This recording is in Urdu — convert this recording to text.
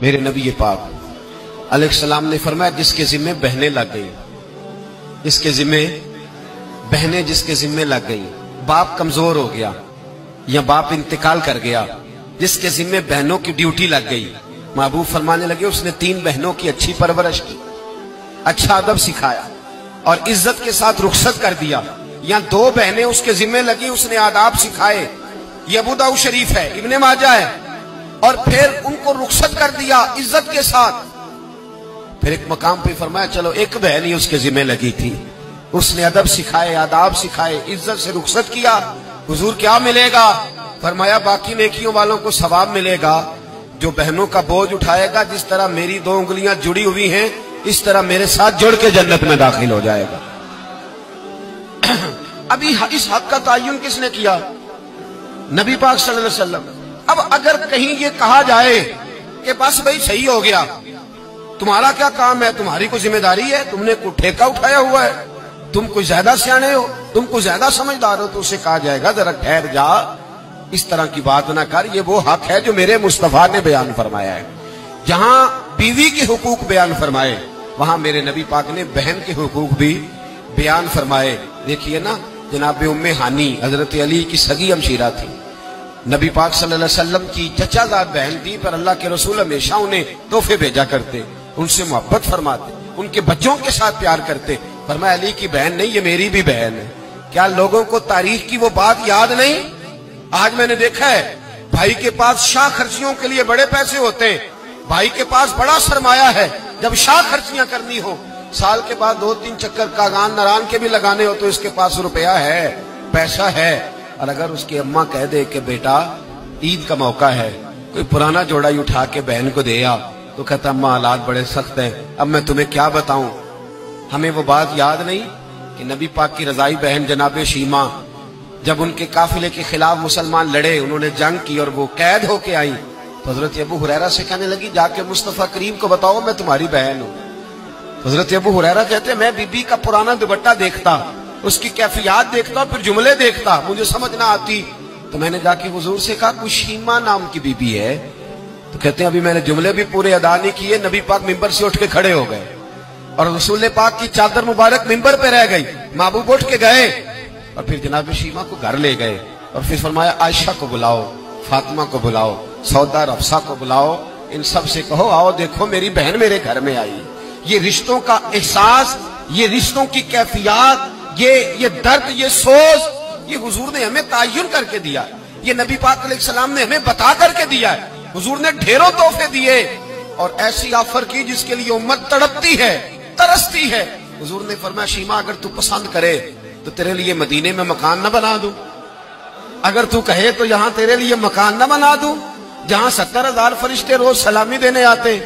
میرے نبی پاک علیہ السلام نے فرمایا جس کے ذمے بہنیں لگ گئی، جس کے ذمے بہنیں جس کے ذمے لگ گئی، باپ کمزور ہو گیا یا باپ انتقال کر گیا، جس کے ذمے بہنوں کی ڈیوٹی لگ گئی، محبوب فرمانے لگے اس نے 3 بہنوں کی اچھی پرورش کی، اچھا ادب سکھایا اور عزت کے ساتھ رخصت کر دیا، یا 2 بہنیں اس کے ذمے لگی، اس نے آداب سکھائے، یہ ابو داؤد شریف ہے، ابن ماجہ ہے، اور پھر ان کو رخصت کر دیا عزت کے ساتھ۔ پھر ایک مقام پہ فرمایا چلو 1 بہن ہی اس کے ذمہ لگی تھی، اس نے ادب سکھائے، آداب سکھائے، عزت سے رخصت کیا، حضور کیا ملے گا؟ فرمایا باقی نیکیوں والوں کو ثواب ملے گا، جو بہنوں کا بوجھ اٹھائے گا جس طرح میری 2 انگلیاں جڑی ہوئی ہیں اس طرح میرے ساتھ جڑ کے جنت میں داخل ہو جائے گا۔ ابھی اس حق کا تعین کس نے کیا؟ نبی پاک صلی اللہ علیہ وسلم۔ اب اگر کہیں یہ کہا جائے کہ بس بھئی صحیح ہو گیا، تمہارا کیا کام ہے، تمہاری کوئی ذمہ داری ہے، تم نے کوئی ٹھیکہ اٹھایا ہوا ہے، تم کوئی زیادہ سیانے ہو، تم کوئی زیادہ سمجھدار ہو، تو اسے کہا جائے گا ذرا ٹھہر جا، اس طرح کی بات نہ کر، یہ وہ حق ہے جو میرے مصطفیٰ نے بیان فرمایا ہے۔ جہاں بیوی کے حقوق بیان فرمائے وہاں میرے نبی پاک نے بہن کے حقوق بھی بیان فرمائے۔ دیکھیے نا، جناب ام ہانی حضرت علی کی سگی ہمشیرہ تھی، نبی پاک صلی اللہ علیہ وسلم کی چچا زاد بہن تھی، پر اللہ کے رسول ہمیشہ انہیں تحفے بھیجا کرتے، ان سے محبت فرماتے، ان کے بچوں کے ساتھ پیار کرتے۔ فرمایا علی کی بہن نہیں، یہ میری بھی بہن ہے۔ کیا لوگوں کو تاریخ کی وہ بات یاد نہیں؟ آج میں نے دیکھا ہے بھائی کے پاس شاہ خرچیوں کے لیے بڑے پیسے ہوتے ہیں، بھائی کے پاس بڑا سرمایہ ہے، جب شاہ خرچیاں کرنی ہو، سال کے بعد 2-3 چکر کاغان نران کے بھی لگانے ہو تو اس کے پاس روپیہ ہے، پیسہ ہے، اور اگر اس کی اماں کہہ دے کہ بیٹا عید کا موقع ہے، کوئی پرانا جوڑا ہی اٹھا کے بہن کو دے آ، تو کہتا اماں حالات بڑے سخت ہیں، اب میں تمہیں کیا بتاؤں۔ ہمیں وہ بات یاد نہیں کہ نبی پاک کی رضائی بہن جناب شیمہ جب ان کے قافلے کے خلاف مسلمان لڑے، انہوں نے جنگ کی اور وہ قید ہو کے آئیں، تو حضرت ابو ہریرہ سے کہنے لگی جا کے مصطفیٰ کریم کو بتاؤ میں تمہاری بہن ہوں۔ حضرت ابو ہریرہ کہتے ہیں میں بی بی کا پرانا دوپٹہ دیکھتا، اس کی کیفیات دیکھتا، پھر جملے دیکھتا، مجھے سمجھ نہ آتی، تو میں نے جا کے حضور سے کہا کوئی شیمہ نام کی بی بی ہے؟ تو کہتے ہیں ابھی میں نے جملے بھی پورے ادا نہیں کیے، نبی پاک ممبر سے اٹھ کے کھڑے ہو گئے اور رسول پاک کی چادر مبارک ممبر پہ رہ گئی، محبوب اٹھ کے گئے اور پھر جناب شیمہ کو گھر لے گئے اور پھر فرمایا عائشہ کو بلاؤ، فاطمہ کو بلاؤ، سودا رفسہ کو بلاؤ، ان سب سے کہو آؤ دیکھو میری بہن میرے گھر میں آئی۔ یہ رشتوں کا احساس، یہ رشتوں کی کیفیات، یہ درد، یہ سوز، یہ حضور نے ہمیں تعین کر کے دیا، یہ نبی پاک علیہ السلام نے ہمیں بتا کر کے دیا ہے۔ حضور نے ڈھیروں تحفے دیے اور ایسی آفر کی جس کے لیے امت تڑپتی ہے، ترستی ہے۔ حضور نے فرمایا شیمہ اگر تو پسند کرے تو تیرے لیے مدینے میں مکان نہ بنا دوں، اگر تو کہے تو یہاں تیرے لیے مکان نہ بنا دوں جہاں 70,000 فرشتے روز سلامی دینے آتے۔